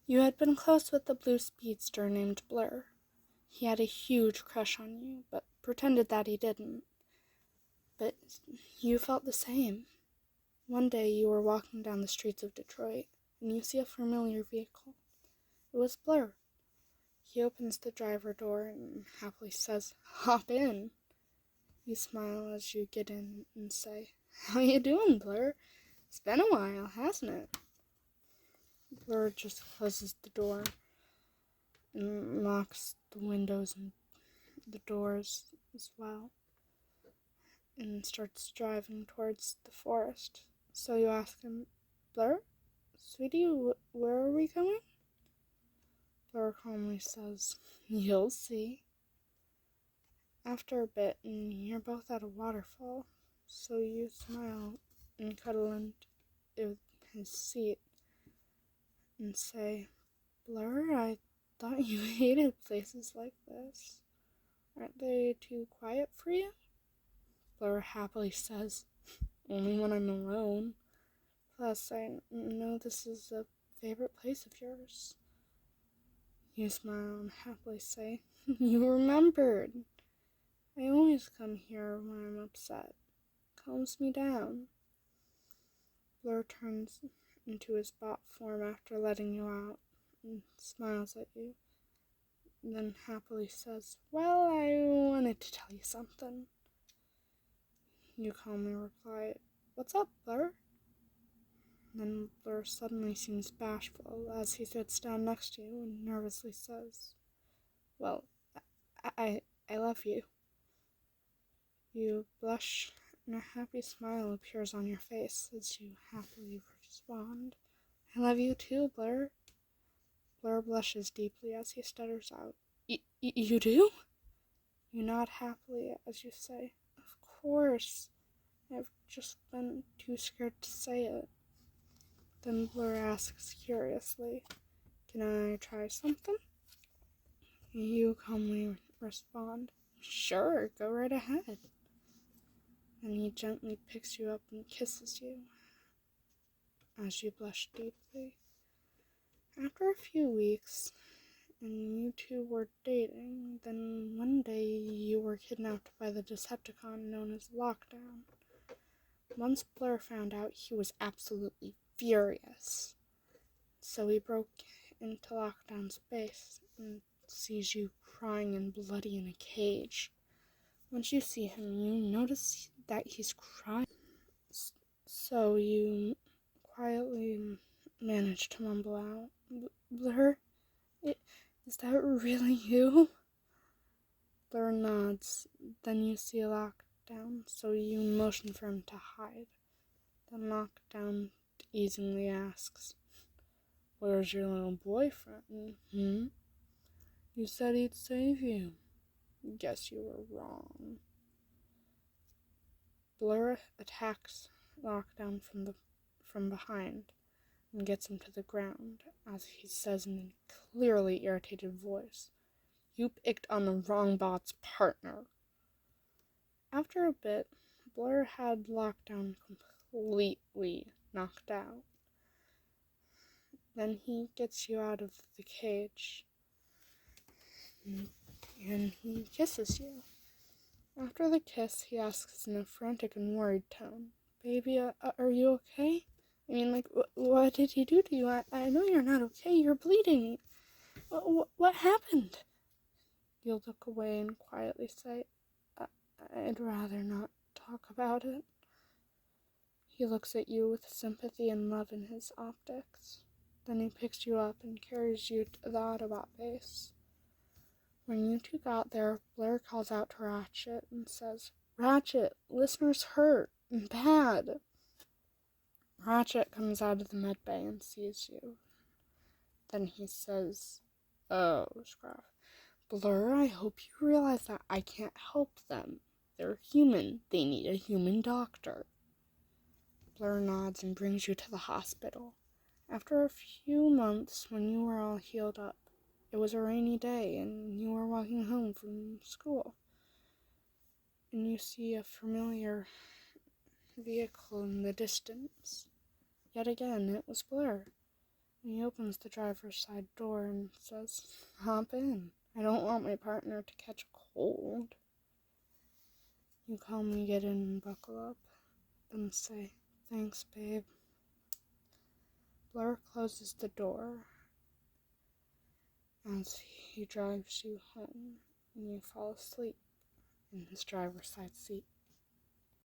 You had been close with the blue speedster named Blurr. He had a huge crush on you, but pretended that he didn't. But you felt the same. One day you were walking down the streets of Detroit, and you see a familiar vehicle. It was Blurr. He opens the driver door and happily says, "Hop in." You smile as you get in and say, "How you doing, Blurr? It's been a while, hasn't it?" Blurr just closes the door and locks the windows and the doors as well, and starts driving towards the forest. So you ask him, "Blurr, sweetie, where are we going?" Blurr calmly says, "You'll see." After a bit, and you're both at a waterfall, so you smile and cuddle into his seat and say, "Blurr, I thought you hated places like this. Aren't they too quiet for you?" Blurr happily says, "Only when I'm alone. Plus, I know this is a favorite place of yours." You smile and happily say, "You remembered. I always come here when I'm upset. Calms me down." Blurr turns into his bot form after letting you out and smiles at you, then happily says, "Well, I wanted to tell you something." You calmly reply, "What's up, Blurr?" Then Blurr suddenly seems bashful as he sits down next to you and nervously says, "Well, I love you." You blush and a happy smile appears on your face as you happily respond, "I love you too, Blurr." Blurr blushes deeply as he stutters out, You do?" You nod happily as you say, "Of course. I've just been too scared to say it." Then Blurr asks curiously, "Can I try something?" You calmly respond, "Sure, go right ahead." Then he gently picks you up and kisses you as you blush deeply. After a few weeks, and you two were dating, then one day you were kidnapped by the Decepticon known as Lockdown. Once Blurr found out, he was absolutely furious. So he broke into Lockdown's base and sees you crying and bloody in a cage. Once you see him, you notice that he's crying. So you quietly manage to mumble out, "Blurr, is that really you?" Blurr nods. Then you see Lockdown, so you motion for him to hide. Then Lockdown easily asks, "Where's your little boyfriend? You said he'd save you. Guess you were wrong." Blurr attacks Lockdown from behind and gets him to the ground as he says in a clearly irritated voice, "You picked on the wrong bot's partner." After a bit, Blurr had Lockdown completely knocked out. Then he gets you out of the cage and he kisses you. After the kiss, he asks in a frantic and worried tone, "Baby, are you okay? I mean, what did he do to you? I know you're not okay. You're bleeding. What happened?" You look away and quietly say, "I'd rather not talk about it." He looks at you with sympathy and love in his optics. Then he picks you up and carries you to the Autobot base. When you two got there, Blurr calls out to Ratchet and says, "Ratchet, Listener's hurt. Bad." Ratchet comes out of the medbay and sees you. Then he says, "Oh, Scruff. Blurr, I hope you realize that I can't help them. They're human. They need a human doctor." Blurr nods and brings you to the hospital. After a few months, when you were all healed up, it was a rainy day and you were walking home from school. And you see a familiar vehicle in the distance. Yet again, it was Blurr. He opens the driver's side door and says, "Hop in. I don't want my partner to catch a cold." You calmly get in and buckle up, then say, "Thanks, babe." Blurr closes the door as he drives you home, and you fall asleep in his driver's side seat.